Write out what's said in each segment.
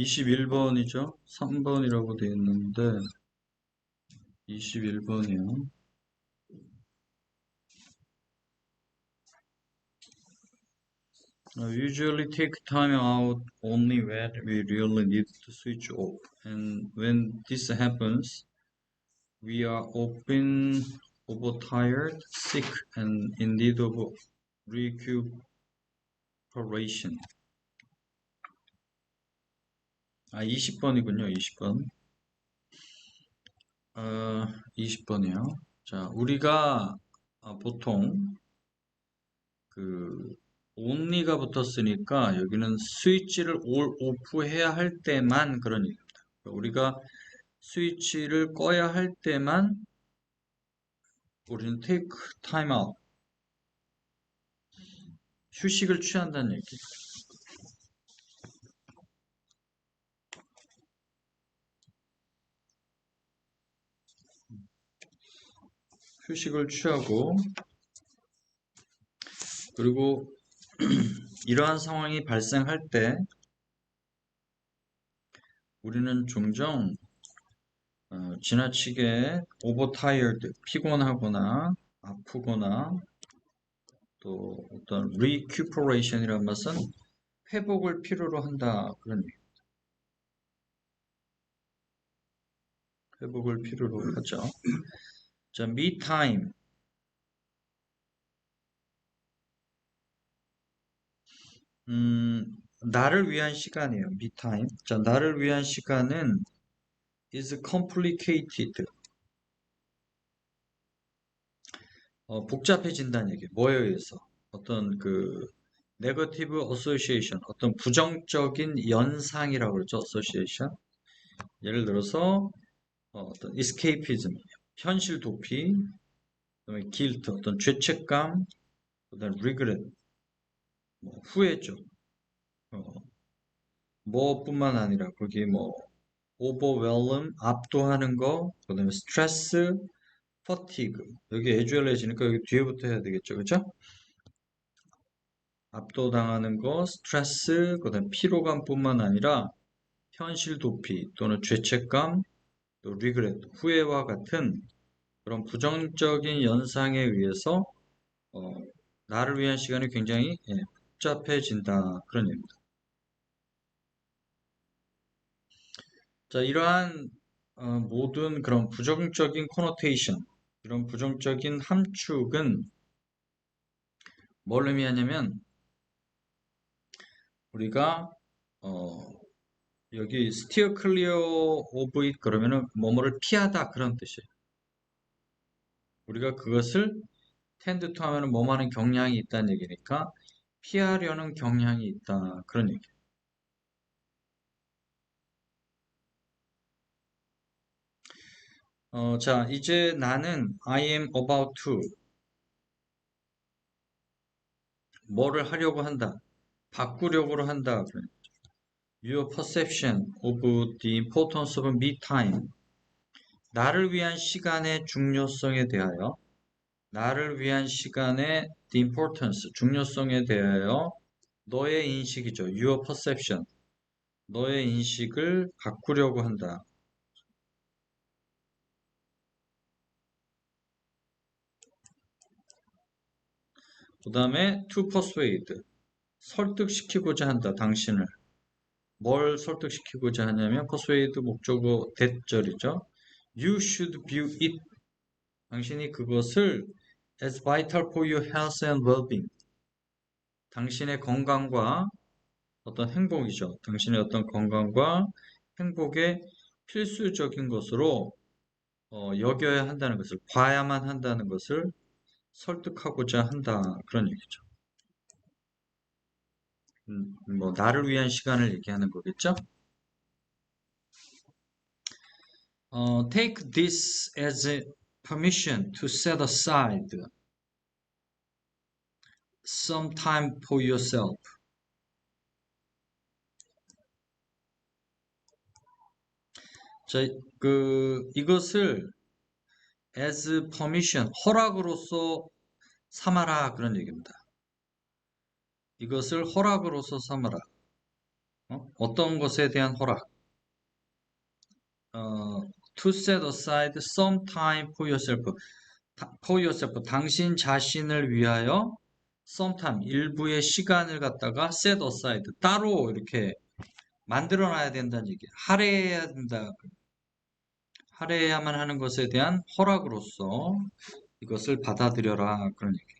21번이죠. 3번이라고 되어 있는데 21번이요. Usually take time out only when we really need to switch off. And when this happens, we are often overtired, sick, and in need of recuperation. 20번이군요. 20번. 20번이요. 자, 우리가 보통 only가 붙었으니까 여기는 스위치를 오프 해야 할 때만 그런 얘기입니다. 우리가 스위치를 꺼야 할 때만 우리는 take time out, 휴식을 취한다는 얘기. 휴식을 취하고, 그리고 이러한 상황이 발생할 때 우리는 종종 지나치게 overtired, 피곤하거나 아프거나 또 어떤 recuperation이라는 것은 회복을 필요로 한다 그런 얘기. 회복을 필요로 하죠. 자, me time. 나를 위한 시간이에요. me time. 자, 나를 위한 시간은 is complicated. 복잡해진다는 얘기예요. 뭐에 의해서? 어떤 negative association, 어떤 부정적인 연상이라고 그러죠. association. 예를 들어서 어떤 escapism, 현실 도피, 그다음에 guilt, 어떤 죄책감, 그다음에 regret, 후회죠. 뭐뿐만 아니라 거기 overwhelm, 압도하는 거, 그다음에 stress, fatigue. 여기 애주얼해지니까 여기 뒤에부터 해야 되겠죠, 그죠? 압도당하는 거, 스트레스, 그다음 피로감뿐만 아니라 현실 도피 또는 죄책감, 또 regret, 후회와 같은 그런 부정적인 연상에 의해서 어, 나를 위한 시간이 굉장히 복잡해진다 그런 얘기입니다. 자, 이러한 모든 그런 부정적인 코노테이션, 이런 부정적인 함축은 뭘 의미하냐면 우리가 여기 steer clear of it 그러면은 뭐뭐를 피하다 그런 뜻이에요. 우리가 그것을 tend to 하면은 뭐뭐하는 경향이 있다는 얘기니까 피하려는 경향이 있다 그런 얘기예요. 자, 이제 나는 I am about to 뭐를 하려고 한다, 바꾸려고 한다. Your perception of the importance of me time. 나를 위한 시간의 중요성에 대하여, 나를 위한 시간의 the importance, 중요성에 대하여 너의 인식이죠. Your perception. 너의 인식을 바꾸려고 한다. 그 다음에 to persuade. 설득시키고자 한다. 당신을. 뭘 설득시키고자 하냐면 persuade 목적어 대절이죠. You should view it. 당신이 그것을 as vital for your health and well-being. 당신의 건강과 어떤 행복이죠. 당신의 어떤 건강과 행복의 필수적인 것으로 여겨야 한다는 것을, 봐야만 한다는 것을 설득하고자 한다. 그런 얘기죠. 나를 위한 시간을 얘기하는 거겠죠? Take this as a permission to set aside some time for yourself. 자, 이것을 as permission, 허락으로서 삼아라 그런 얘기입니다. 이것을 허락으로서 삼아라. 어떤 것에 대한 허락. To set aside some time for yourself. for yourself. 당신 자신을 위하여 sometime, 일부의 시간을 갖다가 set aside, 따로 이렇게 만들어놔야 된다는 얘기. 할애해야 된다. 할애해야만 하는 것에 대한 허락으로서 이것을 받아들여라. 그런 얘기.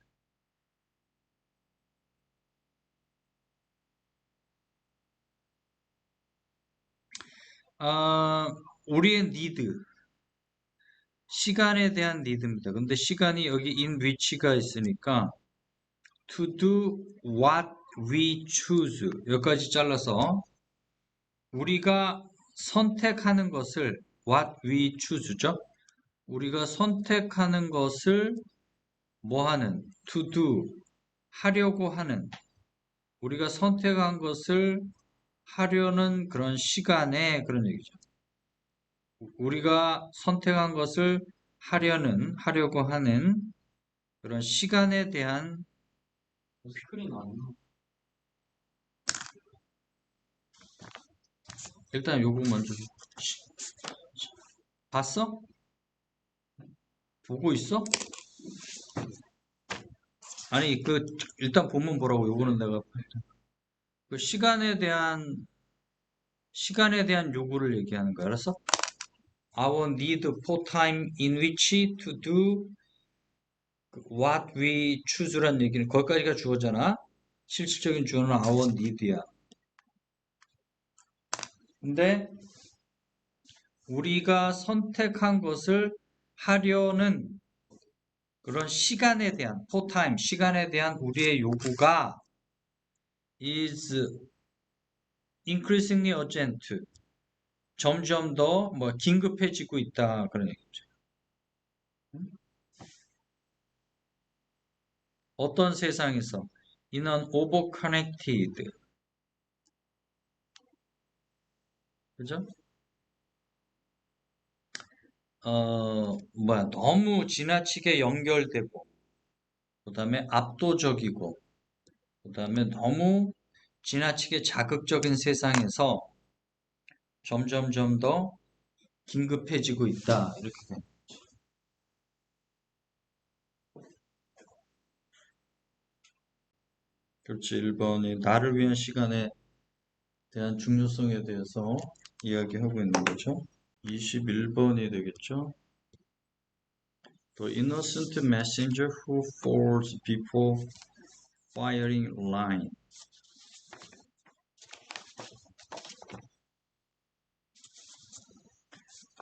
우리의 need, 시간에 대한 need입니다. 근데 시간이 여기 in which가 있으니까 to do what we choose 여기까지 잘라서 우리가 선택하는 것을 what we choose죠. 우리가 선택하는 것을 뭐 하는 to do 하려고 하는 우리가 선택한 것을 하려는 그런 시간에 그런 얘기죠. 우리가 선택한 것을 하려고 하는 그런 시간에 대한 스크린 안 나. 일단 요거 먼저 봤어? 보고 있어? 아니 그 일단 본문 보라고. 요거는 내가 그 시간에 대한 요구를 얘기하는 거야. 알았어? Our need for time in which to do what we choose란 얘기는 거기까지가 주어잖아. 실질적인 주어는 our need야. 근데 우리가 선택한 것을 하려는 그런 시간에 대한 for time, 시간에 대한 우리의 요구가 is increasingly urgent. 점점 더 뭐 긴급해지고 있다 그런 얘기죠. 어떤 세상에서 in an overconnected, 그죠? 너무 지나치게 연결되고, 그 다음에 압도적이고, 그 다음에 너무 지나치게 자극적인 세상에서 점점점 더 긴급해지고 있다. 이렇게 돼. 그렇지. 1번이 나를 위한 시간에 대한 중요성에 대해서 이야기하고 있는 거죠. 21번이 되겠죠. The innocent messenger who falls before firing line.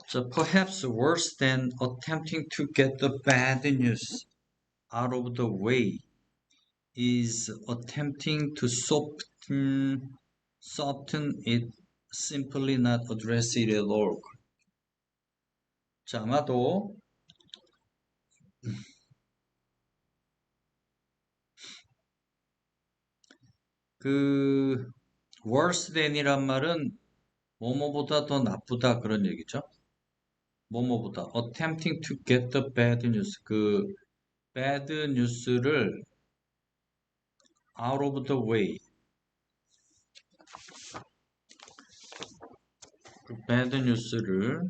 So perhaps worse than attempting to get the bad news out of the way is attempting to soften it, simply not address it at all. 자, 아마도 그 worse than이란 말은 뭐뭐보다 더 나쁘다 그런 얘기죠. 뭐뭐보다 attempting to get the bad news, 그 bad news를 out of the way, 그 bad news를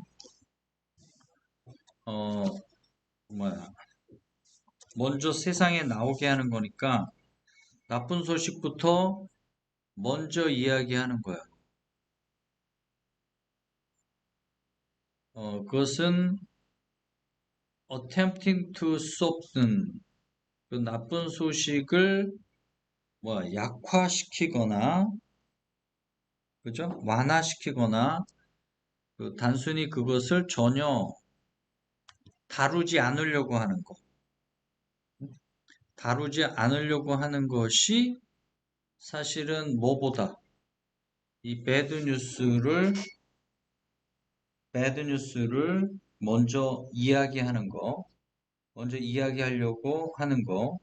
먼저 세상에 나오게 하는 거니까 나쁜 소식부터 먼저 이야기하는 거야. 그것은 attempting to soften, 그 나쁜 소식을 약화시키거나, 그죠? 완화시키거나, 단순히 그것을 전혀 다루지 않으려고 하는 거. 다루지 않으려고 하는 것이 사실은 뭐보다 이 배드 뉴스를 먼저 이야기하는 거, 먼저 이야기하려고 하는 거,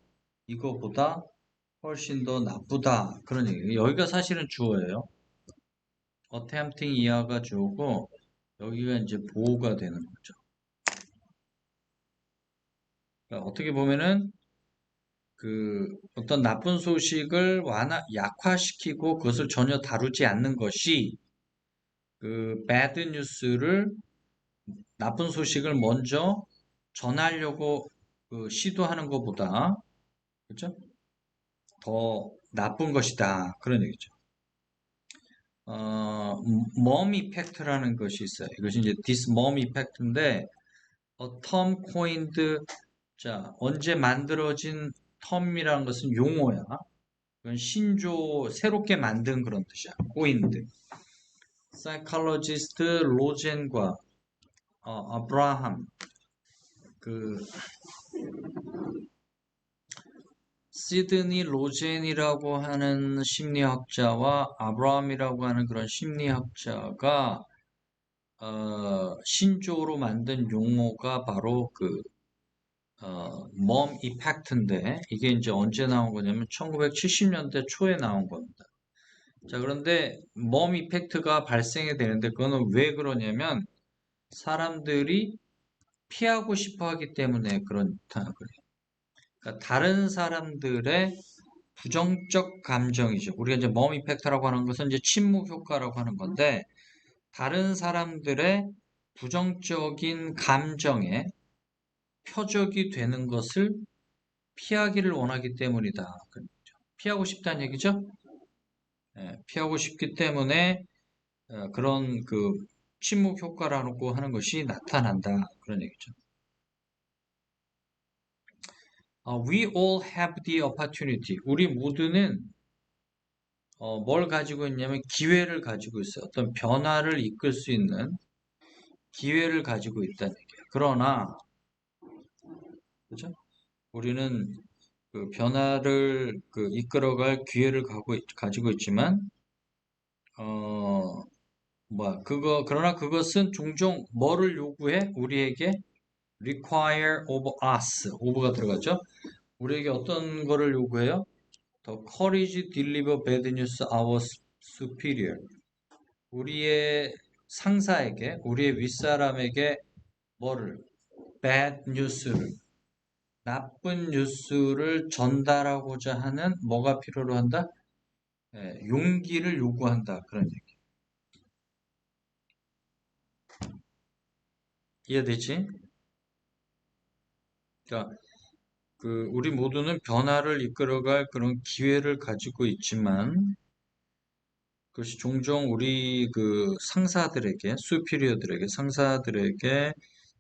이거보다 훨씬 더 나쁘다. 그런 얘기예요. 여기가 사실은 주어예요. attempting 이하가 주어고, 여기가 이제 보호가 되는 거죠. 그러니까 어떻게 보면은 어떤 나쁜 소식을 약화시키고 그것을 전혀 다루지 않는 것이 bad 뉴스를 나쁜 소식을 먼저 전하려고 시도하는 것보다 그죠? 더 나쁜 것이다. 그런 얘기죠. mom effect라는 것이 있어요. 이것이 이제 this mom effect인데 term coined 자 언제 만들어진 term이라는 것은 용어야. 그건 새롭게 만든 그런 뜻이야. coined. psychologist 로젠과 아브라함 시드니 로젠이라고 하는 심리학자와 아브라함이라고 하는 그런 심리학자가 신조어로 만든 용어가 바로 mom effect인데 이게 이제 언제 나온 거냐면 1970년대 초에 나온 겁니다. 자, 그런데 mom effect가 발생이 되는데 그거는 왜 그러냐면 사람들이 피하고 싶어 하기 때문에 그렇다 그래요. 그러니까 다른 사람들의 부정적 감정이죠. 우리가 이제 mom effect라고 하는 것은 이제 침묵 효과라고 하는 건데 다른 사람들의 부정적인 감정에 표적이 되는 것을 피하기를 원하기 때문이다. 피하고 싶다는 얘기죠. 피하고 싶기 때문에 그런 침묵 효과라고 하는 것이 나타난다. 그런 얘기죠. We all have the opportunity. 우리 모두는 뭘 가지고 있냐면 기회를 가지고 있어요. 어떤 변화를 이끌 수 있는 기회를 가지고 있다는 얘기예요. 그러나 그죠? 우리는 변화를 이끌어갈 기회를 가지고 있지만 그러나 그것은 종종 뭐를 요구해? 우리에게 require of us, of가 들어가죠? 우리에게 어떤 거를 요구해요? The courage to deliver bad news our superior. 우리의 상사에게, 우리의 윗사람에게 뭐를? bad news를, 나쁜 뉴스를 전달하고자 하는 뭐가 필요로 한다? 용기를 요구한다. 그런 얘기. 이해되지? 그러니까 우리 모두는 변화를 이끌어갈 그런 기회를 가지고 있지만 그것이 종종 우리 상사들에게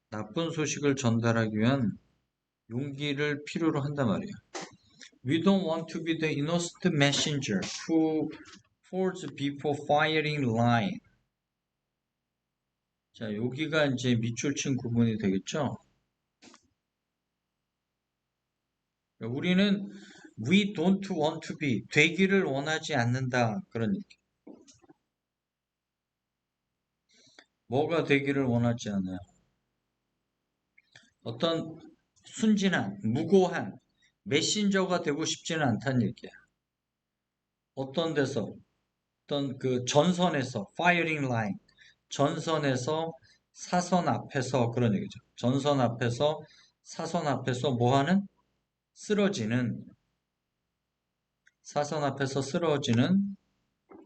나쁜 소식을 전달하기 위한 용기를 필요로 한단 말이야. We don't want to be the innocent messenger who falls before firing line. 자, 여기가 이제 밑줄 친 구문이 되겠죠? 우리는 we don't want to be 되기를 원하지 않는다. 그런 얘기. 뭐가 되기를 원하지 않아요? 어떤 순진한, 무고한 메신저가 되고 싶지는 않다는 얘기야. 어떤 데서, 어떤 전선에서, firing line, 전선에서 사선 앞에서 그런 얘기죠. 전선 앞에서 사선 앞에서 뭐하는? 쓰러지는 사선 앞에서 쓰러지는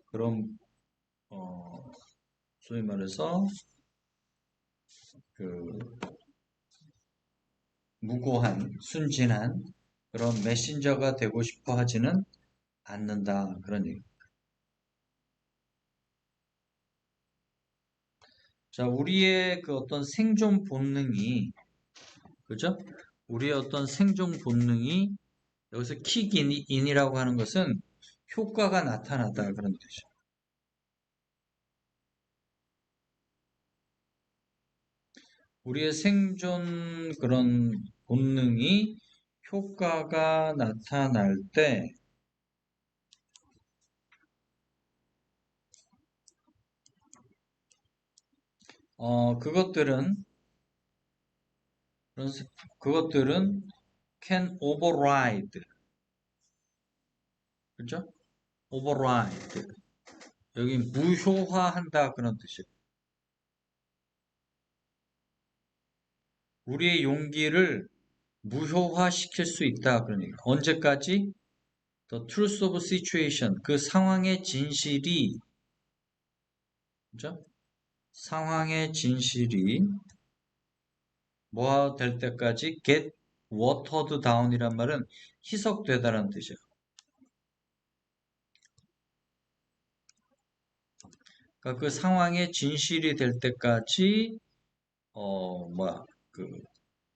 그런 소위 말해서 무고한 순진한 그런 메신저가 되고 싶어 하지는 않는다. 그런 얘기. 자, 우리의 어떤 생존 본능이 그죠? 우리의 어떤 생존 본능이 여기서 킥인이라고 하는 것은 효과가 나타나다 그런 뜻이죠. 우리의 생존 그런 본능이 효과가 나타날 때 그것들은 can override 그죠? override 여기 무효화한다 그런 뜻이에요. 우리의 용기를 무효화시킬 수 있다. 그러니까 언제까지? The truth of situation. 그 상황의 진실이, 그죠? 상황의 진실이 뭐가 될 때까지 get watered down이란 말은 희석되다라는 뜻이에요. 그러니까 그 상황의 진실이 될 때까지 그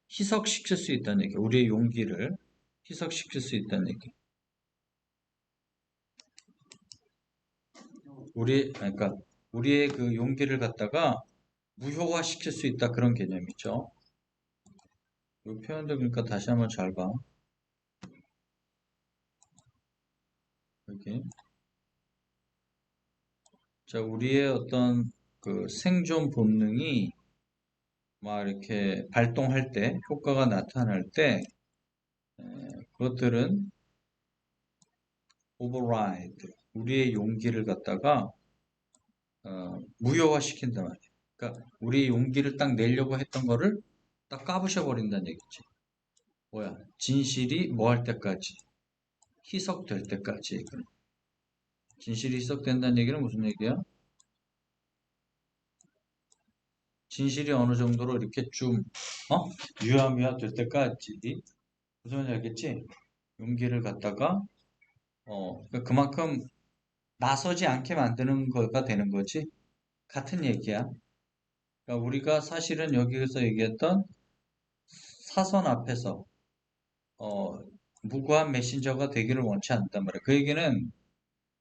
희석시킬 수 있다는 얘기. 우리의 용기를 희석시킬 수 있다는 얘기. 그러니까 우리의 그 용기를 갖다가 무효화시킬 수 있다 그런 개념이죠. 이 표현도 그러니까 다시 한번 잘 봐. 여기. 자, 우리의 어떤 그 생존 본능이 막 이렇게 발동할 때, 효과가 나타날 때, 그것들은 override, 우리의 용기를 갖다가 무효화시킨단 말이에요. 그러니까 우리 용기를 딱 내려고 했던 거를 딱 까부셔 버린다는 얘기지. 뭐야? 진실이 뭐 할 때까지? 희석될 때까지. 진실이 희석된다는 얘기는 무슨 얘기야? 진실이 어느 정도로 이렇게 좀 유야무야 될 때까지 무슨 말인지 알겠지? 용기를 갖다가 그러니까 그만큼 나서지 않게 만드는 거가 되는 거지. 같은 얘기야. 그러니까 우리가 사실은 여기에서 얘기했던 사선 앞에서 어, 무고한 메신저가 되기를 원치 않단 말이야. 그 얘기는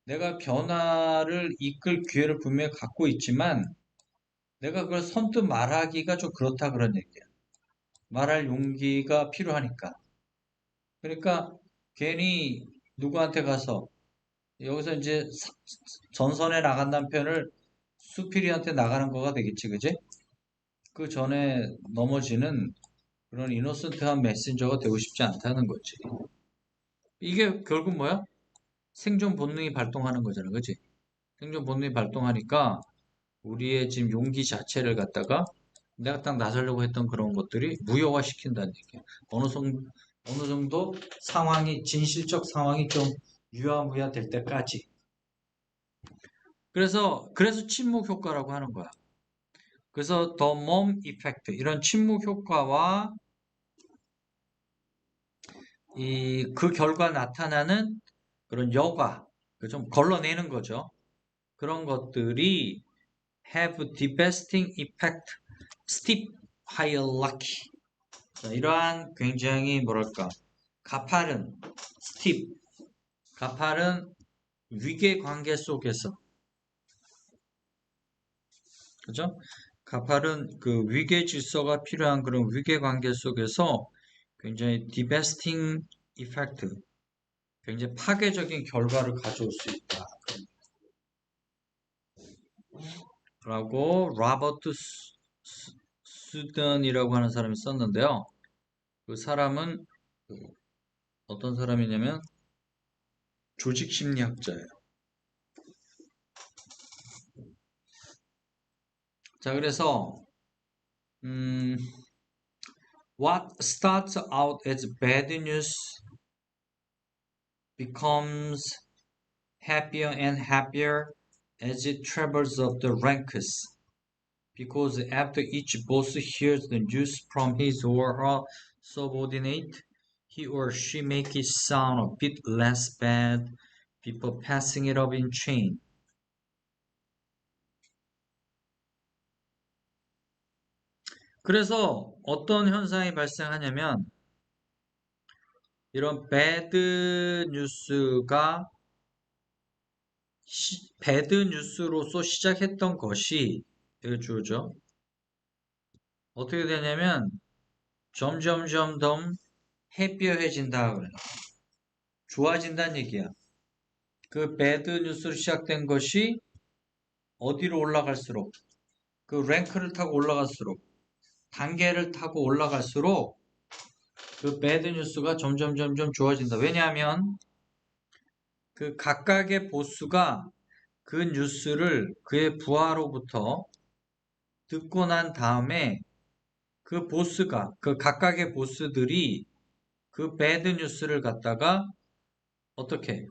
내가 변화를 이끌 기회를 분명히 갖고 있지만 내가 그걸 선뜻 말하기가 좀 그렇다 그런 얘기야. 말할 용기가 필요하니까. 그러니까 괜히 누구한테 가서 여기서 이제 전선에 나간다는 표현을 수필이한테 나가는 거가 되겠지, 그지? 그 전에 넘어지는 그런 이노센트한 메신저가 되고 싶지 않다는 거지. 이게 결국 뭐야? 생존 본능이 발동하는 거잖아, 그지? 생존 본능이 발동하니까 우리의 지금 용기 자체를 갖다가 내가 딱 나서려고 했던 그런 것들이 무효화시킨다는 얘기야. 어느 정도 상황이, 진실적 상황이 좀 유야무야 될 때까지. 그래서 침묵 효과라고 하는 거야. 그래서 the mom effect, 이런 침묵 효과와 그 결과 나타나는 그런 여과, 좀 걸러내는 거죠. 그런 것들이 have devastating effect, steep hierarchy. 자, 이러한 굉장히 뭐랄까 가파른 steep, 가파른 위계 관계 속에서, 그죠? 가파른 그 위계 질서가 필요한 그런 위계 관계 속에서 굉장히 devastating effect, 굉장히 파괴적인 결과를 가져올 수 있다. 라고 라버트 수던이라고 하는 사람이 썼는데요. 그 사람은 어떤 사람이냐면 조직심리학자예요. 자, 그래서 what starts out as bad news becomes happier and happier as it travels up the ranks. Because after each boss hears the news from his or her subordinate, he or she makes it sound a bit less bad before passing it up in chain. 그래서 어떤 현상이 발생하냐면 이런 배드 뉴스가 배드 뉴스로서 시작했던 것이 여기 주어져. 어떻게 되냐면 점점점 더 해피해진다 그래. 좋아진다는 얘기야. 그 배드 뉴스로 시작된 것이 어디로 올라갈수록 그 랭크를 타고 올라갈수록 단계를 타고 올라갈수록 그 배드 뉴스가 점점 좋아진다. 왜냐하면 그 각각의 보스가 그 뉴스를 그의 부하로부터 듣고 난 다음에 그 각각의 보스들이 그 배드 뉴스를 갖다가 어떻게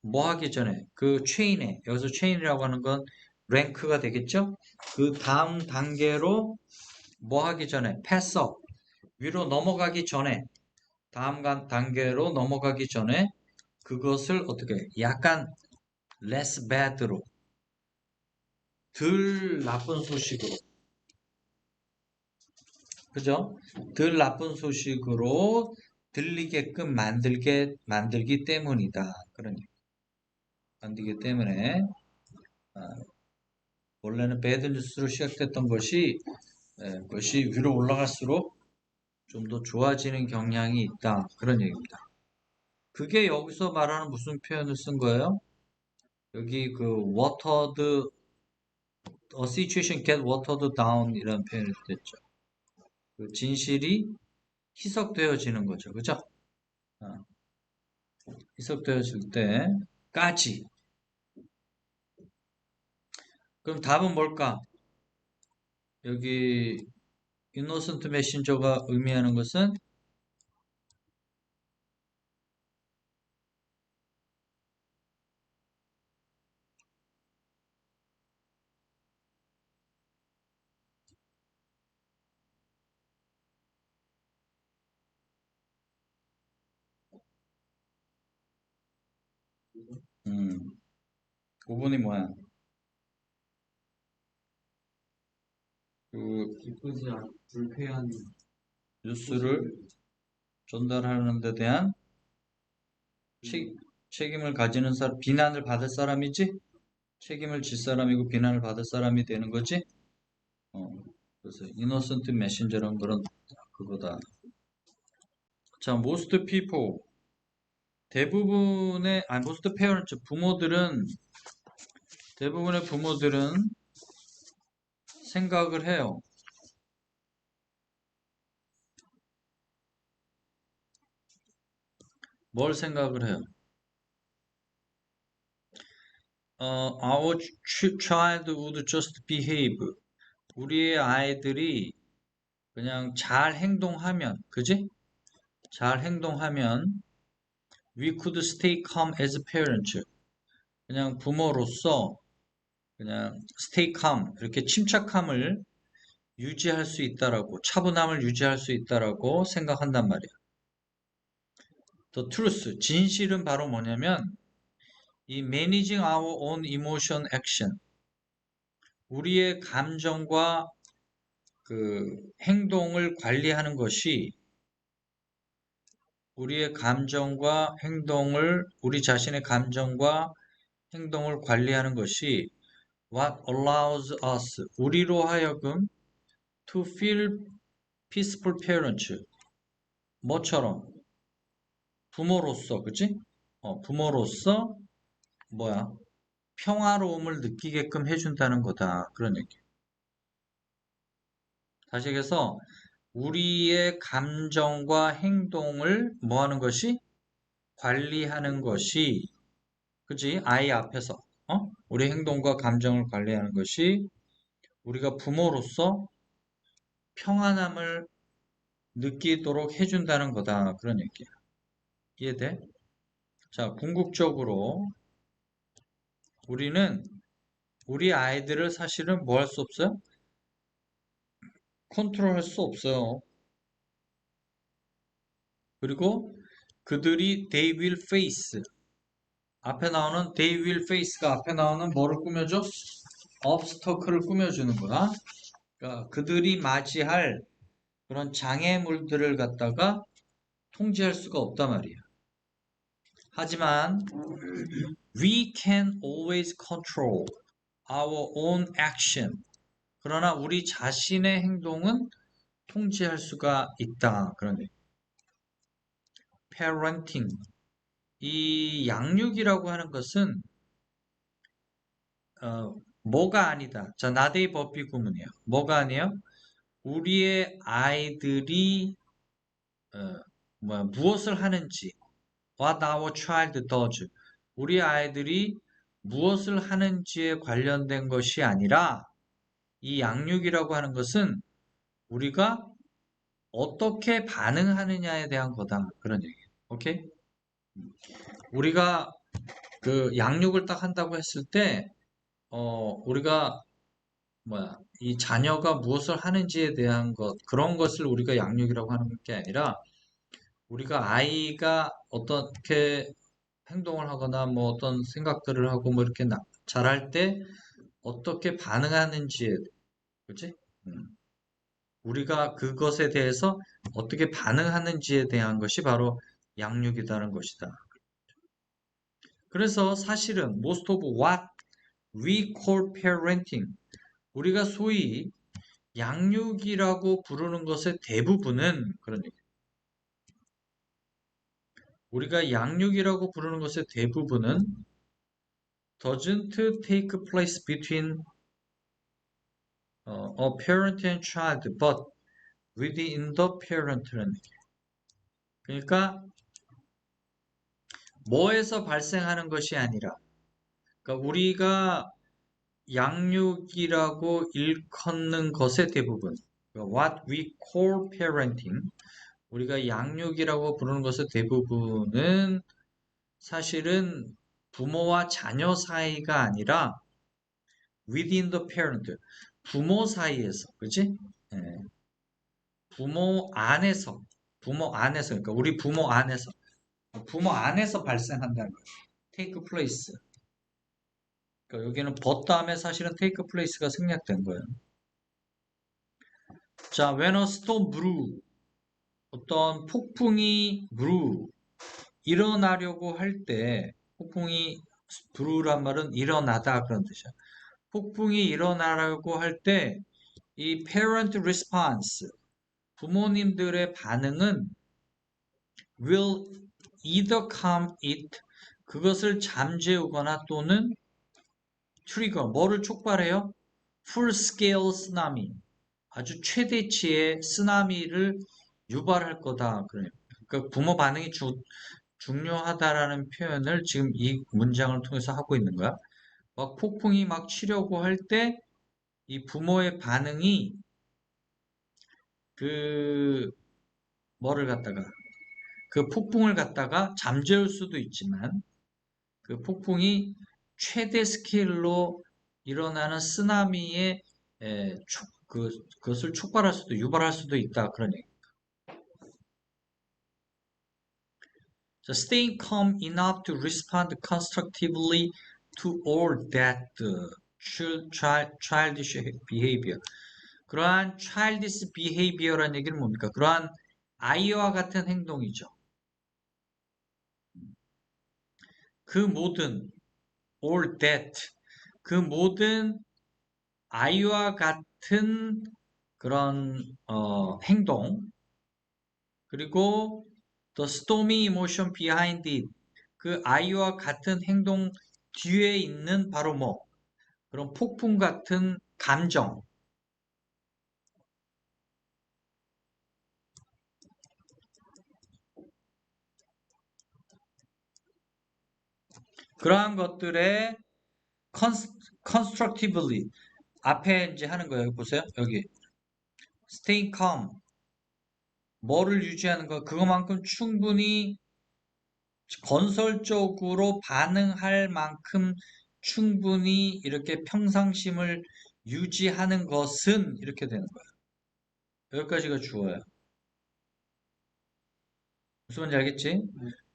뭐 하기 전에 그 체인에 여기서 체인이라고 하는 건 랭크가 되겠죠? 그 다음 단계로 뭐 하기 전에 패스업 위로 넘어가기 전에 다음 단계로 넘어가기 전에 그것을 어떻게 약간 less bad로 덜 나쁜 소식으로 그죠? 덜 나쁜 소식으로 들리게끔 만들기 때문이다. 그러니 만들기 때문에 아, 원래는 배드 뉴스로 시작됐던 것이 위로 올라갈수록 좀 더 좋아지는 경향이 있다. 그런 얘기입니다. 그게 여기서 말하는 무슨 표현을 쓴 거예요? 여기 그 watered, a situation get watered down 이런 표현을 썼죠. 그 진실이 희석되어지는 거죠. 그죠? 어, 희석되어질 때까지. 그럼 답은 뭘까? 여기 innocent messenger가 의미하는 것은 음, 5번이 뭐야? 그 불쾌한 뉴스를 전달하는 데 대한 책, 책임을 가지는 사람, 비난을 받을 사람이지? 책임을 질 사람이고 비난을 받을 사람이 되는 거지? 어, 그래서 innocent messenger란 그런 그거다. 자, most people most parents 대부분의 부모들은 생각을 해요. 뭘 생각을 해요? Our child would just behave. 우리의 아이들이 그냥 잘 행동하면, 그지? 잘 행동하면 we could stay calm as parents. 그냥 부모로서 그냥 stay calm, 이렇게 침착함을 유지할 수 있다라고, 차분함을 유지할 수 있다라고 생각한단 말이야. The truth, 진실은 바로 뭐냐면 이 managing our own emotion action, 우리의 감정과 그 행동을 관리하는 것이 우리 자신의 감정과 행동을 관리하는 것이 what allows us, 우리로 하여금 to feel peaceful parents, 뭐처럼 부모로서, 그치? 부모로서 뭐야? 평화로움을 느끼게끔 해준다는 거다. 그런 얘기. 다시 얘기해서 우리의 감정과 행동을 뭐 하는 것이? 관리하는 것이, 그치? 아이 앞에서, 우리 행동과 감정을 관리하는 것이 우리가 부모로서 평안함을 느끼도록 해준다는 거다. 그런 얘기야. 이해돼? 자, 궁극적으로 우리는 우리 아이들을 사실은 뭐 할 수 없어요? 컨트롤할 수 없어요. 그리고 그들이 they will face, 앞에 나오는 they will face가 앞에 나오는 뭐를 꾸며줘? obstacle을 꾸며주는 거야. 그러니까 그들이 맞이할 그런 장애물들을 갖다가 통제할 수가 없단 말이야. 하지만 we can always control our own action. 그러나 우리 자신의 행동은 통제할 수가 있다. 그런 얘기. parenting. 이 양육이라고 하는 것은 뭐가 아니다. 자, 나데이 법비 구문이에요. 뭐가 아니에요? 우리의 아이들이 무엇을 하는지 what our child does. 우리 아이들이 무엇을 하는지에 관련된 것이 아니라 이 양육이라고 하는 것은 우리가 어떻게 반응하느냐에 대한 거다. 그런 얘기예요. 오케이? 우리가 그 양육을 딱 한다고 했을 때, 우리가 이 자녀가 무엇을 하는지에 대한 것, 그런 것을 우리가 양육이라고 하는 게 아니라, 우리가 아이가 어떻게 행동을 하거나 뭐 어떤 생각들을 하고 뭐 이렇게 자랄 때 어떻게 반응하는지에, 그치? 음. 우리가 그것에 대해서 어떻게 반응하는지에 대한 것이 바로 양육이라는 것이다. 그래서 사실은 most of what we call parenting, 우리가 소위 양육이라고 부르는 것의 대부분은 그런 얘기. 우리가 양육이라고 부르는 것의 대부분은 doesn't take place between a parent and child, but within the parent라는 얘기. 그러니까 뭐에서 발생하는 것이 아니라, 그러니까 우리가 양육이라고 일컫는 것의 대부분, 그러니까 what we call parenting, 우리가 양육이라고 부르는 것의 대부분은 사실은 부모와 자녀 사이가 아니라 within the parent, 부모 사이에서, 그치? 예, 부모 안에서, 그러니까 우리 부모 안에서 발생한다는 거예요. take place. 그러니까 여기는 but 다음에 사실은 take place가 생략된 거예요. 자, when a storm brew, 어떤 폭풍이 brew, 일어나려고 할 때, 폭풍이 brew란 말은 일어나다 그런 뜻이야. 폭풍이 일어나려고 할 때, 이 parent response, 부모님들의 반응은 will either calm it, 그것을 잠재우거나 또는 트리거, 뭐를 촉발해요? full scale 쓰나미, 아주 최대치의 쓰나미를 유발할 거다. 그래요. 그러니까 부모 반응이 중요하다라는 표현을 지금 이 문장을 통해서 하고 있는 거야. 막 폭풍이 막 치려고 할 때 이 부모의 반응이 그 뭐를 갖다가 그 폭풍을 갖다가 잠재울 수도 있지만 그 폭풍이 최대 스케일로 일어나는 쓰나미의 그것을 촉발할 수도 유발할 수도 있다. 그런 얘기. So staying calm enough to respond constructively to all that childish behavior. 그러한 childish behavior라는 얘기는 뭡니까? 그러한 아이와 같은 행동이죠. 그 모든 all that, 그 모든 아이와 같은 그런 행동, 그리고 the stormy emotion behind it, 그 아이와 같은 행동 뒤에 있는 바로 뭐 그런 폭풍 같은 감정, 그러한 것들에 constructively, 앞에 이제 하는 거예요. 보세요. 여기 stay calm, 뭐를 유지하는 거, 그거만큼 충분히 건설적으로 반응할 만큼 충분히 이렇게 평상심을 유지하는 것은 이렇게 되는 거예요. 여기까지가 주어요. 무슨 말인지 알겠지?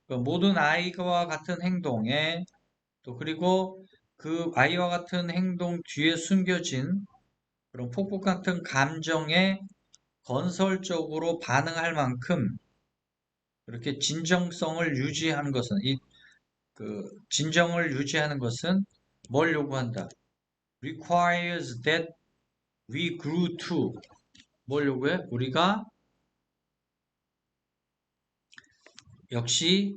그러니까 모든 아이와 같은 행동에 또 그리고 그 아이와 같은 행동 뒤에 숨겨진 그런 폭풍 같은 감정에 건설적으로 반응할 만큼 이렇게 진정성을 유지하는 것은 진정을 유지하는 것은 뭘 요구한다? requires that we grew to, 뭘 요구해? 우리가 역시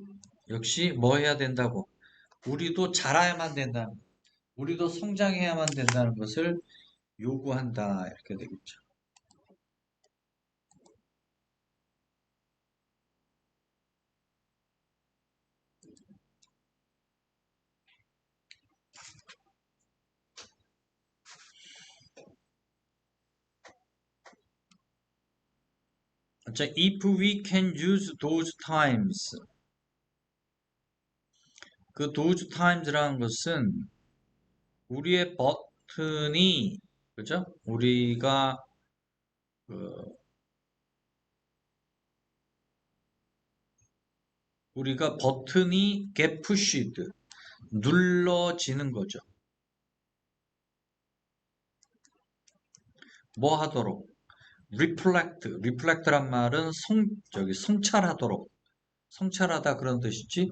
뭐 해야 된다고? 우리도 자라야만 된다. 우리도 성장해야만 된다는 것을 요구한다. 이렇게 되겠죠. 자, if we can use those times. 그 those times라는 것은 우리의 버튼이, 그죠? 그, 우리가 버튼이 get pushed, 눌러지는 거죠. 뭐 하도록? reflect란 말은 성찰하도록. 성찰하다 그런 뜻이지.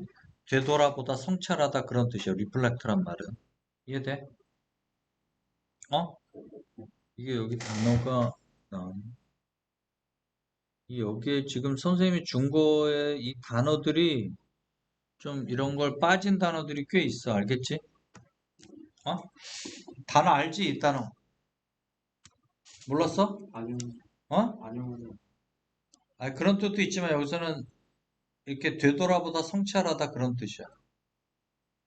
되돌아보다 성찰하다 그런 뜻이야. reflect란 말은. 이해돼? 어? 이게 여기 단어가, 어, 여기에 지금 선생님이 준 거에 이 단어들이 좀 이런 걸 빠진 단어들이 꽤 있어. 알겠지? 어? 단어 알지? 이 단어. 몰랐어? 아니요, 어? 아니요. 아, 그런 뜻도 있지만 여기서는 이렇게 되돌아보다 성찰하다 그런 뜻이야.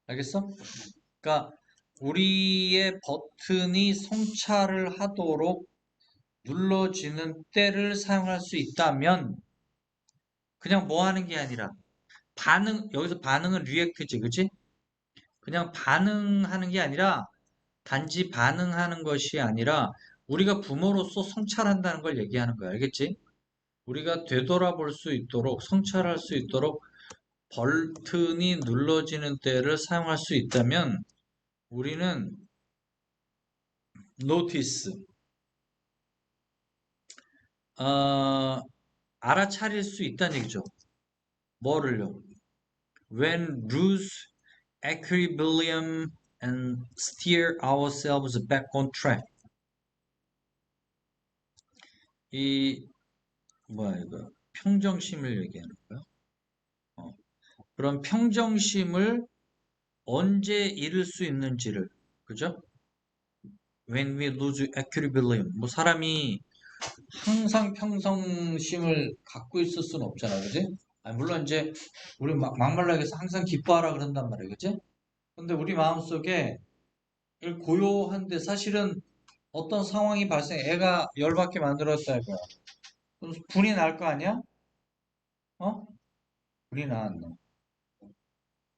알겠어? 그러니까 우리의 버튼이 성찰을 하도록 눌러지는 때를 사용할 수 있다면 그냥 뭐 하는 게 아니라 여기서 반응은 리액트지, 그치? 그냥 반응하는 게 아니라 단지 반응하는 것이 아니라 우리가 부모로서 성찰한다는 걸 얘기하는 거야. 알겠지? 우리가 되돌아볼 수 있도록 성찰할 수 있도록 버튼이 눌러지는 때를 사용할 수 있다면 우리는 notice, 어, 알아차릴 수 있다는 얘기죠. 뭐를요? When lose equilibrium and steer ourselves back on track. 이 뭐야 이거? 평정심을 얘기하는 거야. 어, 그런 평정심을 언제 잃을 수 있는지를, 그죠? When we lose equilibrium. 뭐 사람이 항상 평정심을 갖고 있을 수는 없잖아, 그지? 아니, 물론 이제 우리 막말로 얘기해서 항상 기뻐하라 그런단 말이야, 그지? 근데 우리 마음속에 이 고요한데 사실은 어떤 상황이 애가 열받게 만들었다 이거야. 그럼 분이 날 거 아니야? 어? 분이 나 안 나.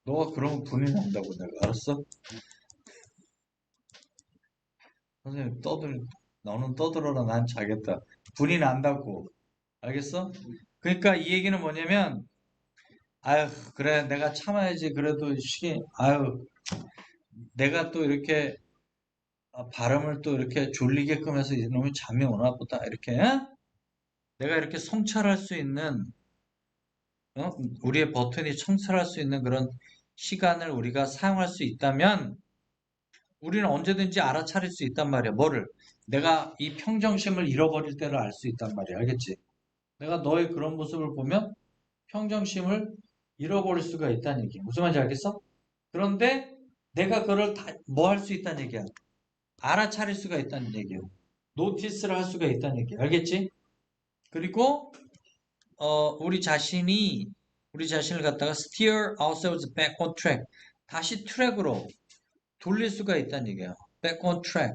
너가 그러면 분이 난다고 내가 알았어? 선생님 너는 떠들어라 난 자겠다. 분이 난다고. 알겠어? 그러니까 이 얘기는 뭐냐면 아유 그래 내가 참아야지 그래도 아유 내가 또 이렇게 발음을 또 이렇게 졸리게끔 해서 이놈이 잠이 오나 보다 이렇게 어? 내가 이렇게 성찰할 수 있는 어? 우리의 버튼이 청찰할 수 있는 그런 시간을 우리가 사용할 수 있다면 우리는 언제든지 알아차릴 수 있단 말이야. 뭐를? 내가 이 평정심을 잃어버릴 때를 알 수 있단 말이야. 알겠지? 내가 너의 그런 모습을 보면 평정심을 잃어버릴 수가 있다는 얘기야. 무슨 말인지 알겠어? 그런데 내가 그걸 뭐 할 수 있다는 얘기야. 알아차릴 수가 있다는 얘기야. 노티스를 할 수가 있다는 얘기야. 알겠지? 그리고 우리 자신을 갖다가 steer ourselves back on track. 다시 트랙으로 돌릴 수가 있다는 얘기예요. back on track.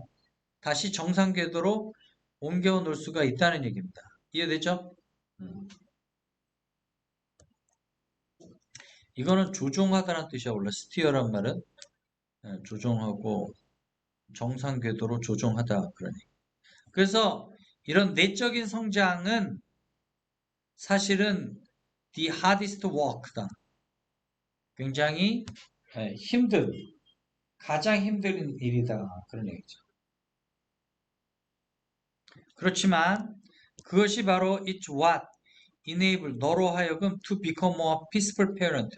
다시 정상 궤도로 옮겨 놓을 수가 있다는 얘기입니다. 이해되죠? 이거는 조종하다는 뜻이야. 원래 steer란 말은 조종하고 정상 궤도로 조종하다 그러니. 그래서 이런 내적인 성장은 사실은 the hardest work다. 굉장히 힘든 가장 힘든 일이다. 그런 얘기죠. 그렇지만 그것이 바로 it's what enable 너로 하여금 to become a peaceful parent.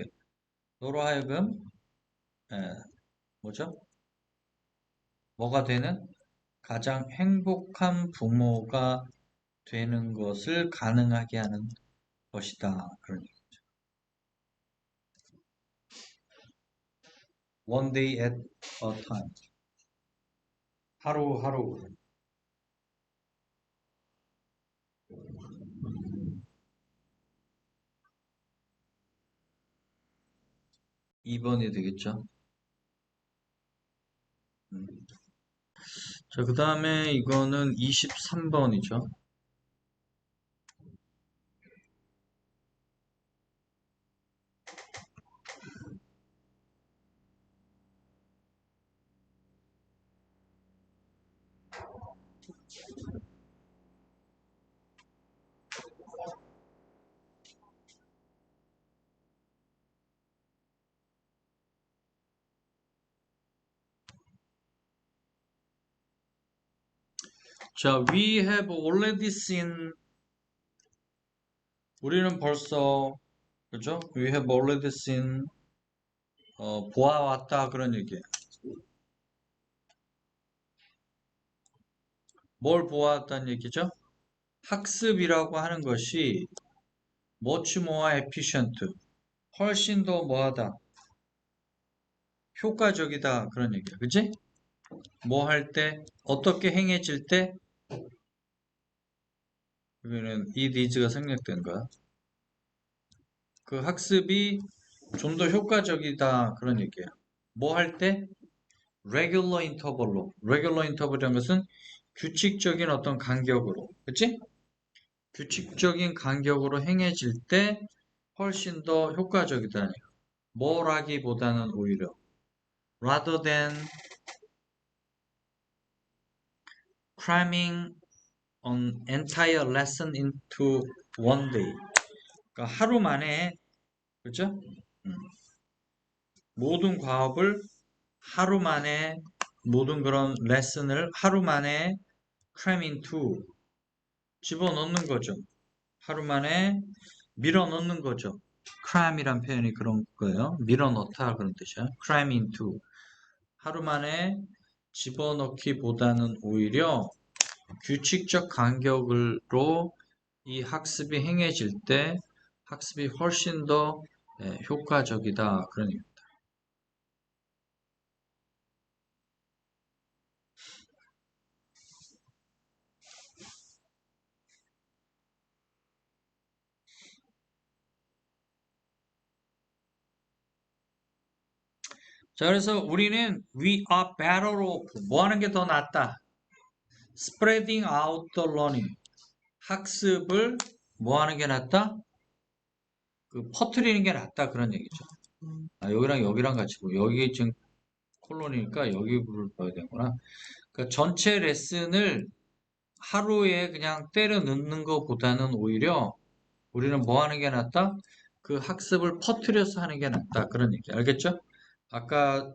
너로 하여금 에, 뭐죠? 뭐가 되는 가장 행복한 부모가 되는 것을 가능하게 하는 것이다. 그런 얘기죠. One day at a time. 하루하루. 2번이 되겠죠. 자, 그 다음에 이거는 23번이죠. 자, we have already seen. 우리는 벌써, 그죠? We have already seen. 보아왔다. 그런 얘기예요. 뭘 보아왔다는 얘기죠? 학습이라고 하는 것이 much more efficient. 훨씬 더 뭐하다. 효과적이다. 그런 얘기야. 그치? 뭐 할 때, 어떻게 행해질 때, 여기는 이 니즈가 생략된 거야. 그 학습이 좀 더 효과적이다. 그런 얘기야. 뭐 할 때? regular interval로. regular interval이라는 것은 규칙적인 어떤 간격으로. 그치? 규칙적인 간격으로 행해질 때 훨씬 더 효과적이다. 뭐라기보다는 오히려 rather than cramming an entire lesson into one day. 그러니까 하루 만에, 그죠? 모든 과업을 하루 만에, 모든 그런 레슨을 하루 만에 cram into, 집어넣는 거죠. 하루 만에 밀어 넣는 거죠. cram이란 표현이 그런 거예요. 밀어 넣다 그런 뜻이야. cram into. 하루 만에 집어넣기보다는 오히려 규칙적 간격으로 이 학습이 행해질 때 학습이 훨씬 더 효과적이다. 그런 얘기입니다. 자, 그래서 우리는 we are better off. 뭐 하는 게 더 낫다? spreading out the learning. 학습을 뭐 하는 게 낫다? 퍼뜨리는 게 낫다. 그런 얘기죠. 여기랑 여기랑 같이 보고 여기 지금 콜론이니까 여기를 봐야 되는구나. 그러니까 전체 레슨을 하루에 그냥 때려 넣는 것보다는 오히려 우리는 뭐 하는 게 낫다? 그 학습을 퍼뜨려서 하는 게 낫다. 그런 얘기. 알겠죠? 아까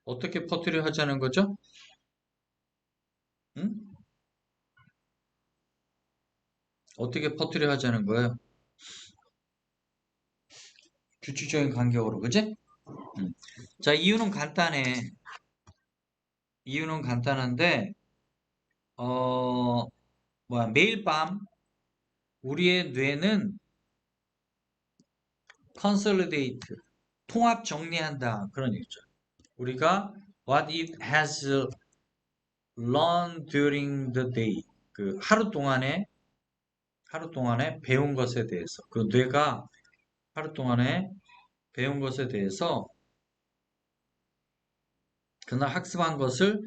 어떻게 퍼뜨려 하자는 거죠? 응? 어떻게 퍼뜨려 하자는 거예요? 규칙적인 간격으로, 그지? 응. 자, 이유는 간단해. 이유는 간단한데, 매일 밤 우리의 뇌는 consolidate, 통합 정리한다. 그런 얘기죠. 우리가 what it has learned during the day. 하루 동안에 배운 것에 대해서, 그 뇌가 하루 동안에 배운 것에 대해서 그날 학습한 것을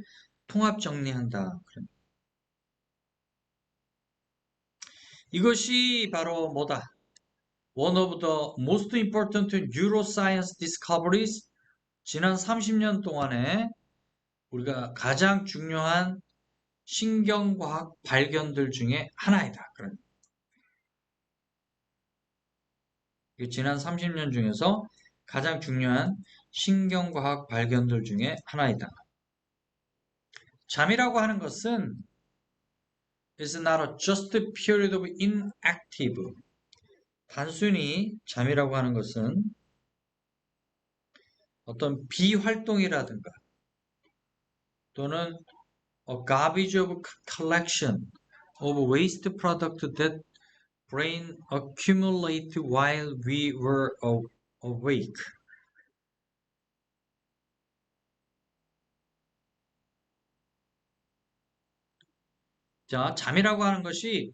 통합 정리한다. 이것이 바로 뭐다? One of the most important neuroscience discoveries. 지난 30년 동안에 우리가 가장 중요한 신경과학 발견들 중에 하나이다. 지난 30년 중에서 가장 중요한 신경과학 발견들 중에 하나이다. 잠이라고 하는 것은 is not just a period of inactive. 단순히 잠이라고 하는 것은 어떤 비활동이라든가 또는 a garbage of collection of waste product that brain accumulate while we were awake. 자, 잠이라고 하는 것이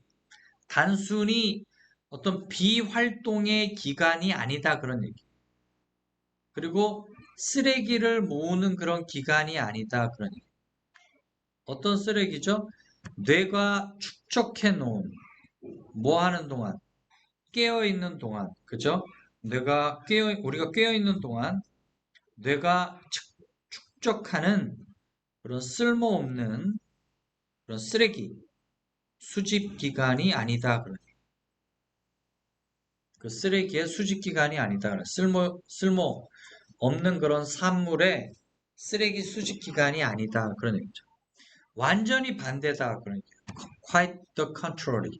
단순히 어떤 비활동의 기간이 아니다. 그런 얘기. 그리고 쓰레기를 모으는 그런 기간이 아니다. 그런 얘기. 어떤 쓰레기죠? 뇌가 축적해 놓은, 뭐 하는 동안? 깨어 있는 동안. 그죠? 우리가 깨어 있는 동안 뇌가 축적하는 그런 쓸모없는 그런 쓰레기, 수집 기간이 아니다. 그 쓰레기의 수집 기간이 아니다. 쓸모 없는 그런 산물의 쓰레기 수집 기간이 아니다. 그런 얘기죠. 완전히 반대다. 그러니까 quite the contrary.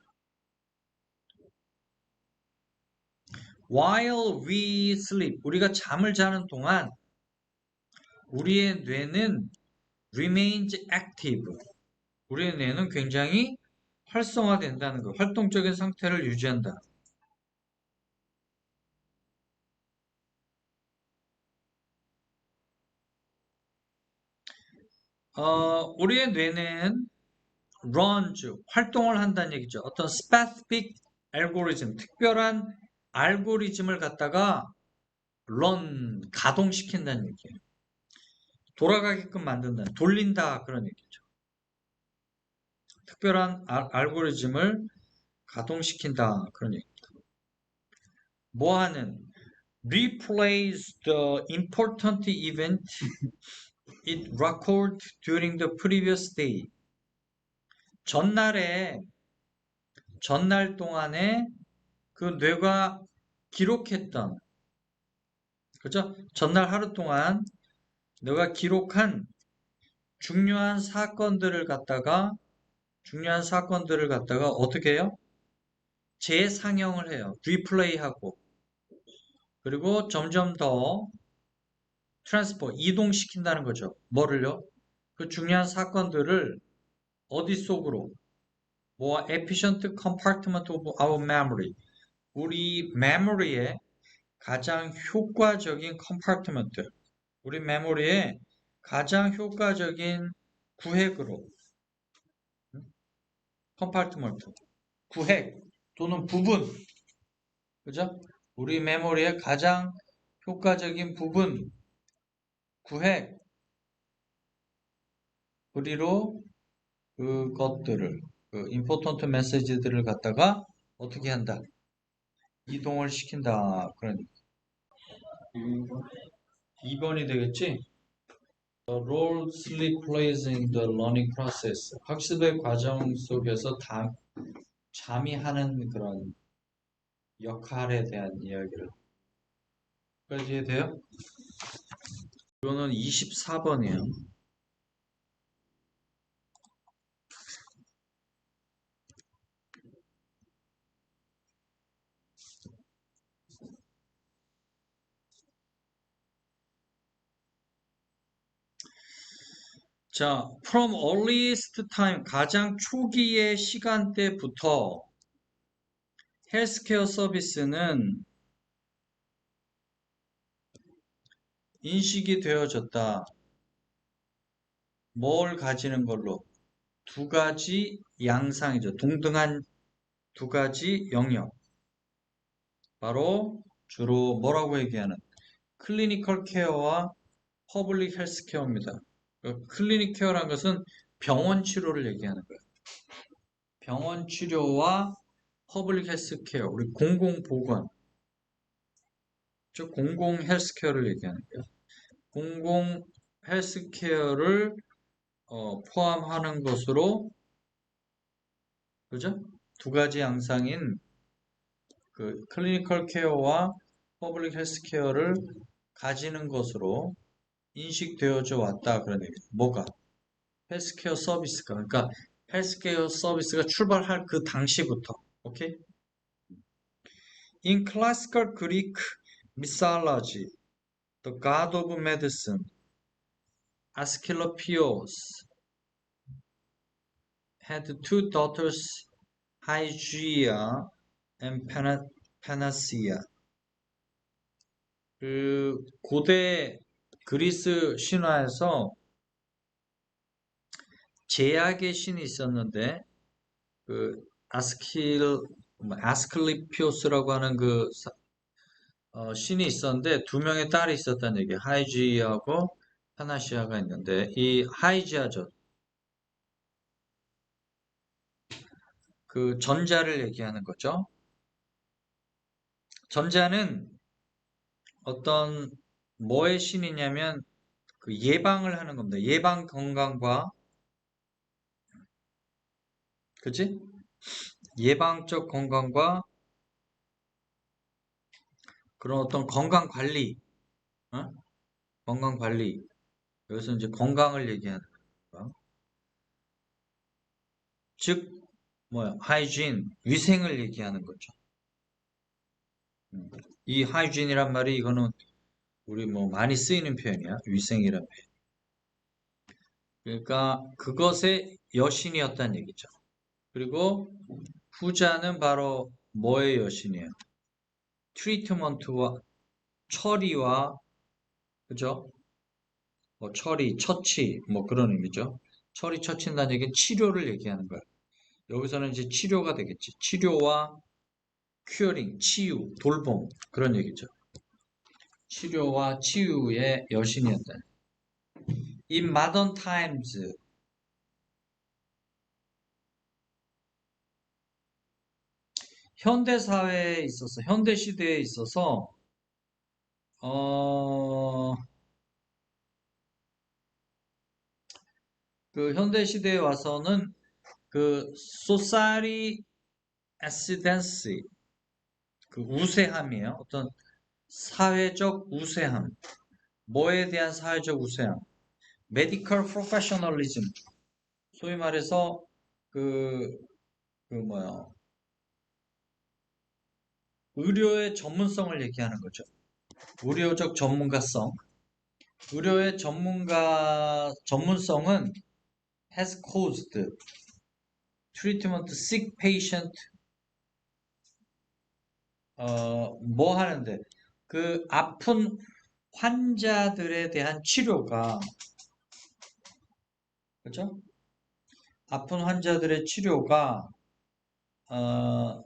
While we sleep, 우리가 잠을 자는 동안 우리의 뇌는 remains active. 우리의 뇌는 굉장히 활성화된다는 거, 활동적인 상태를 유지한다. 우리의 뇌는 runs, 활동을 한다는 얘기죠. 어떤 specific algorithm, 특별한 알고리즘을 갖다가 가동시킨다는 얘기예요. 돌아가게끔 만든다, 돌린다 그런 얘기죠. 특별한 알고리즘을 가동시킨다 그런 얘기. 뭐 하는? Replays the important event it recorded during the previous day. 전날 동안에 그 뇌가 기록했던, 그죠? 전날 하루 동안 뇌가 기록한 중요한 사건들을 갖다가 어떻게 해요? 재상영을 해요. 리플레이하고. 그리고 점점 더 이동시킨다는 거죠. 뭐를요? 그 중요한 사건들을 어디 속으로? 뭐 efficient compartment of our memory. 우리 메모리의 가장 효과적인 컴파트먼트. 우리 메모리의 가장 효과적인 구획으로. 컴파트먼트. 구획 또는 부분. 그죠? 우리 메모리의 가장 효과적인 부분, 구획, 그리로 그것들을, 그 important message들을 갖다가 어떻게 한다? 이동을 시킨다. 그러니까 2번이 되겠지? The role sleep plays in the learning process. 학습의 과정 속에서 잠이 하는 그런 역할에 대한 이야기를. 까지 이해돼요? 이거는 24번이에요. 자, from earliest time, 가장 초기의 시간대부터 헬스케어 서비스는 인식이 되어졌다. 뭘 가지는 걸로? 두 가지 양상이죠. 동등한 두 가지 영역. 바로 주로 뭐라고 얘기하는? 클리니컬 케어와 퍼블릭 헬스 케어입니다. 클리닉 케어란 것은 병원 치료를 얘기하는 거예요. 병원 치료와 퍼블릭 헬스 케어, 우리 공공보건, 즉 공공 헬스 케어를 얘기하는 거예요. 공공 헬스 케어를 포함하는 것으로, 그죠? 두 가지 양상인 그 클리니컬 케어와 퍼블릭 헬스 케어를 가지는 것으로 인식되어져 왔다 그런 얘기죠. 뭐가? 헬스케어 서비스가. 그러니까 헬스케어 서비스가 출발할 그 당시부터. 오케이? In classical Greek mythology, the god of medicine, Asclepius, had two daughters, Hygeia and Panacea. 그 고대 그리스 신화에서 제약의 신이 있었는데 그 아스클리피오스라고 하는 그 신이 있었는데 두 명의 딸이 있었다는 얘기예요. 하이지아하고 파나시아가 있는데 이 하이지아죠. 그 전자를 얘기하는 거죠. 전자는 어떤 뭐의 신이냐면 그 예방을 하는 겁니다. 예방 건강과 그지? 예방적 건강과 그런 어떤 건강 관리, 어? 건강 관리. 여기서 이제 건강을 얘기하는 거야. 즉 뭐야, 하이진, 위생을 얘기하는 거죠. 이 하이진이란 말이 이거는 우리 뭐 많이 쓰이는 표현이야. 위생이란 표현. 그러니까 그것의 여신이었다는 얘기죠. 그리고 후자는 바로 뭐의 여신이에요? 트리트먼트와 처리와 그죠? 뭐 처리, 처치 뭐 그런 의미죠. 처리, 처치한다는 얘기는 치료를 얘기하는 거야. 여기서는 이제 치료가 되겠지. 치료와 큐어링, 치유, 돌봄 그런 얘기죠. 치료와 치유의 여신이었다. In modern times, 현대 사회에 있어서, 현대 시대에 있어서, 어, 그 현대 시대에 와서는 그 society ascendancy, 그 우세함이에요. 어떤 사회적 우세함, 뭐에 대한 사회적 우세함, medical professionalism, 소위 말해서 그, 그 뭐야, 의료의 전문성을 얘기하는 거죠. 의료적 전문가성. 의료의 전문성은 has caused treatment sick patient, 뭐 하는데, 그 아픈 환자들에 대한 치료가, 그죠? 아픈 환자들의 치료가, 어,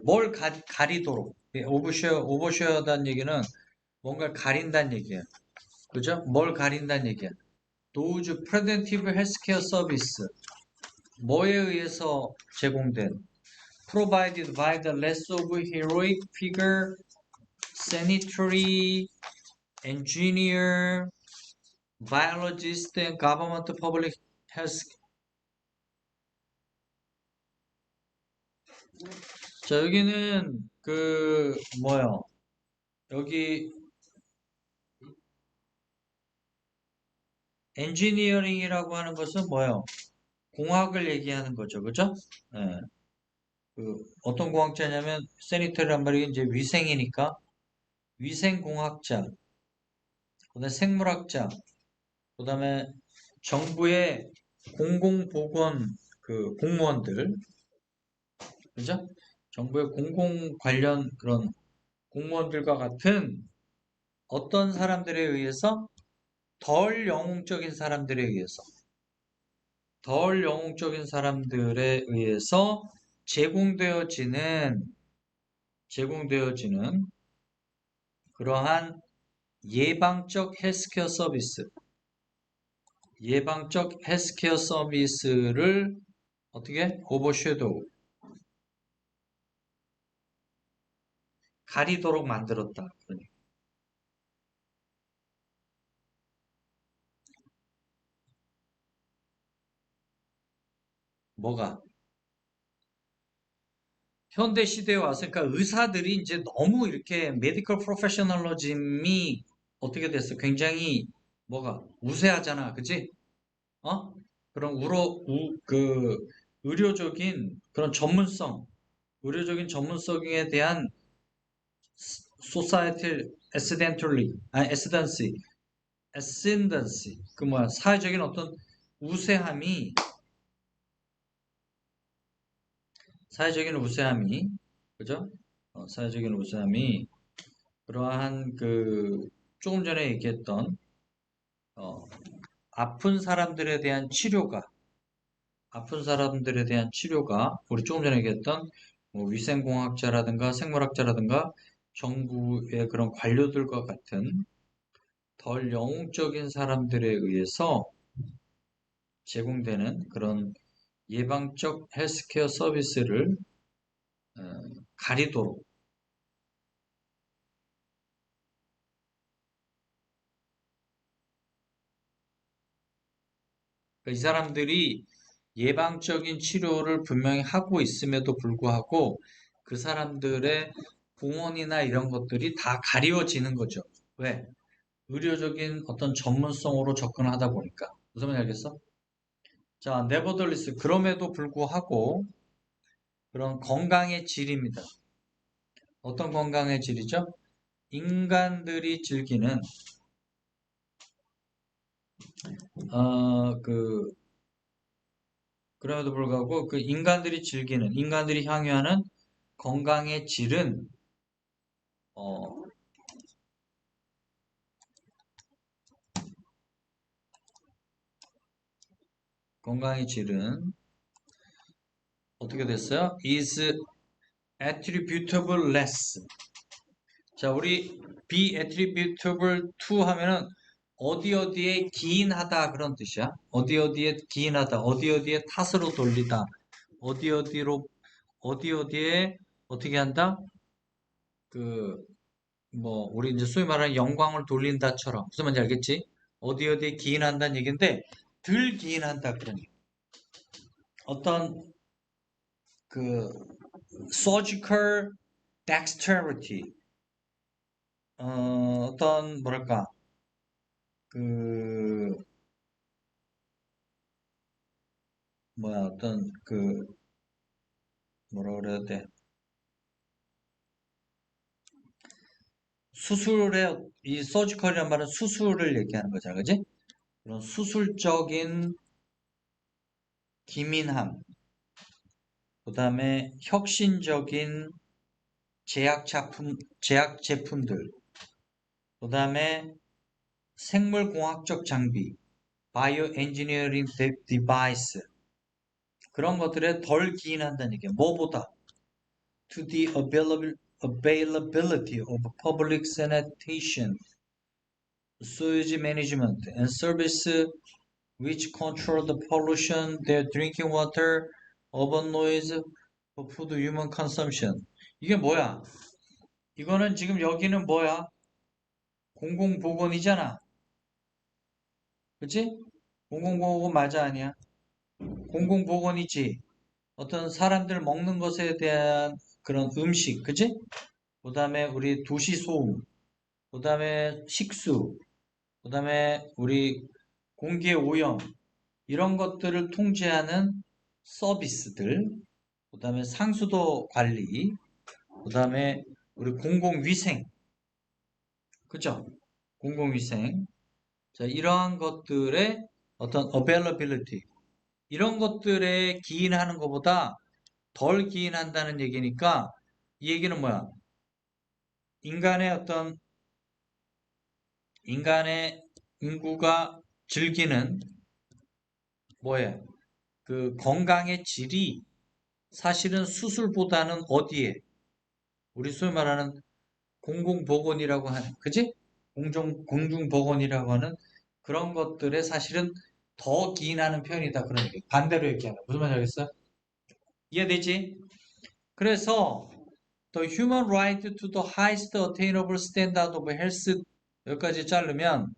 뭘 가리도록, 오버쉐어다는 얘기는 뭔가를 가린다는 얘기야. 그죠? 뭘 가린다는 얘기야. Those preventive healthcare service, 뭐에 의해서 제공된 provided by the less of heroic figure, sanitary, engineer, biologist, and government public health. 자, 여기는 뭐요? 여기 엔지니어링이라고 하는 것은 뭐요? 공학을 얘기하는 거죠, 그죠? 예, 어떤 공학자냐면 세니터리란 말이 이제 위생이니까 위생공학자, 그다음에 생물학자, 그다음에 정부의 공공보건 공무원들, 그죠? 정부의 공공 관련 그런 공무원들과 같은 어떤 사람들에 의해서 덜 영웅적인 사람들에 의해서 덜 영웅적인 사람들에 의해서 제공되어지는 제공되어지는 그러한 예방적 헬스케어 서비스, 예방적 헬스케어 서비스를 어떻게 오버섀도우 가리도록 만들었다. 그러니까 뭐가 현대 시대에 와서 그러니까 의사들이 이제 너무 이렇게 메디컬 프로페셔널리즘이 어떻게 됐어? 굉장히 뭐가 우세하잖아, 그지? 어? 그런 의료적인 그런 전문성, 의료적인 전문성에 대한 societal ascendancy, 그 뭐야, 사회적인 어떤 우세함이, 사회적인 우세함이, 그죠? 사회적인 우세함이 그러한 조금 전에 얘기했던 어, 아픈 사람들에 대한 치료가 아픈 사람들에 대한 치료가 우리 조금 전에 얘기했던 뭐 위생공학자라든가 생물학자라든가 정부의 그런 관료들과 같은 덜 영웅적인 사람들에 의해서 제공되는 그런 예방적 헬스케어 서비스를 어, 가리도록 그러니까 이 사람들이 예방적인 치료를 분명히 하고 있음에도 불구하고 그 사람들의 공원이나 이런 것들이 다 가리워지는 거죠. 왜? 의료적인 어떤 전문성으로 접근하다 보니까. 무슨 말인지 알겠어? 자, nevertheless, 그럼에도 불구하고 그런 건강의 질입니다. 어떤 건강의 질이죠? 인간들이 즐기는 그 그럼에도 불구하고 그 인간들이 즐기는 인간들이 향유하는 건강의 질은 어, 건강의 질은 어떻게 됐어요? is attributable less. 자, 우리 be attributable to 하면은 어디 어디에 기인하다 그런 뜻이야. 어디 어디에 기인하다, 어디 어디에 탓으로 돌리다, 어디 어디로 어디 어디에 어떻게 한다? 그 뭐 우리 이제 소위 말하는 영광을 돌린다처럼 무슨 말인지 알겠지? 어디 어디에 기인한다는 얘기인데 덜 기인한다 그런 얘기. 어떤 그 surgical dexterity 어떤 뭐랄까 그 뭐야 어떤 그 뭐라 그래야 돼 수술의 이 서지컬이란 말은 수술을 얘기하는 거잖아 그지? 그런 수술적인 기민함 그 다음에 혁신적인 제약 제품들 그 다음에 생물공학적 장비 바이오 엔지니어링 디바이스 그런 것들에 덜 기인한다는 얘기야 뭐보다 to the availability of public sanitation sewage management and service which control the pollution, their drinking water, urban noise, food human consumption. 이게 뭐야? 이거는 지금 여기는 뭐야? 공공보건이잖아. 그치? 공공보건 맞아 아니야? 공공보건이지. 어떤 사람들 먹는 것에 대한 그런 음식, 그치? 그 다음에 우리 도시 소음, 그 다음에 식수, 그 다음에 우리 공기의 오염, 이런 것들을 통제하는 서비스들, 그 다음에 상수도 관리, 그 다음에 우리 공공위생, 그죠? 공공위생. 자, 이러한 것들의 어떤 availability, 이런 것들에 기인하는 것보다 덜 기인한다는 얘기니까 이 얘기는 뭐야? 인간의 어떤 인간의 인구가 즐기는 뭐예요? 그 건강의 질이 사실은 수술보다는 어디에? 우리 소위 말하는 공공보건이라고 하는, 그지? 공중보건이라고 하는 그런 것들에 사실은 더 기인하는 편이다. 그런 얘기. 반대로 얘기하면. 무슨 말인지 알겠어? 이해되지? 그래서 the human right to the highest attainable standard of health 여기까지 자르면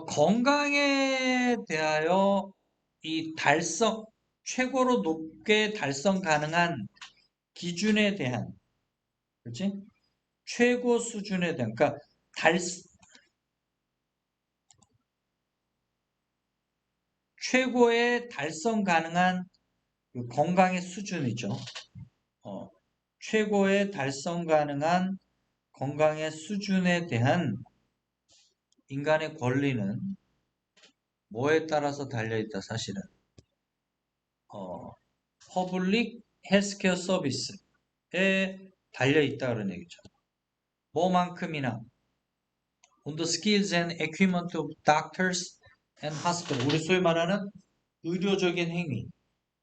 건강에 대하여 이 최고로 높게 달성 가능한 기준에 대한, 그렇지? 최고 수준에 대한, 그러니까 달, 최고의 달성 가능한 그 건강의 수준이죠. 어, 최고의 달성 가능한 건강의 수준에 대한 인간의 권리는 뭐에 따라서 달려있다, 사실은. 어, 퍼블릭 헬스케어 서비스에 달려있다, 그런 얘기죠. 뭐만큼이나 on the skills and equipment of doctors and hospitals. 우리 소위 말하는 의료적인 행위.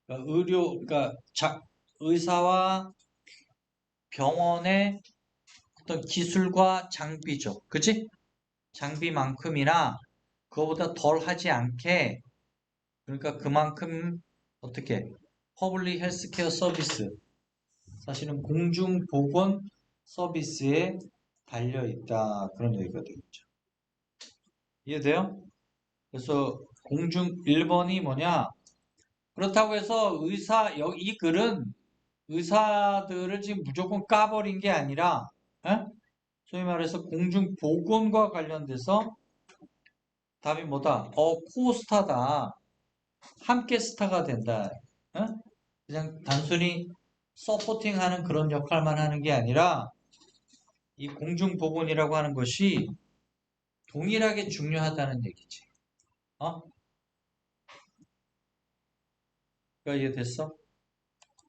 그러니까 의사와 병원의 어떤 기술과 장비죠. 그치? 장비만큼이나 그거보다 덜 하지 않게 그러니까 그만큼 어떻게 퍼블릭 헬스케어 서비스 사실은 공중보건 서비스에 달려있다 그런 얘기가 되겠죠. 이해돼요? 그래서 공중 1번이 뭐냐? 그렇다고 해서 이 글은 의사들을 지금 무조건 까버린 게 아니라, 에? 소위 말해서 공중보건과 관련돼서 답이 뭐다? 코스타다. 함께 스타가 된다. 어? 그냥 단순히 서포팅하는 그런 역할만 하는 게 아니라 이 공중보건이라고 하는 것이 동일하게 중요하다는 얘기지. 어? 그러니까 이해됐어?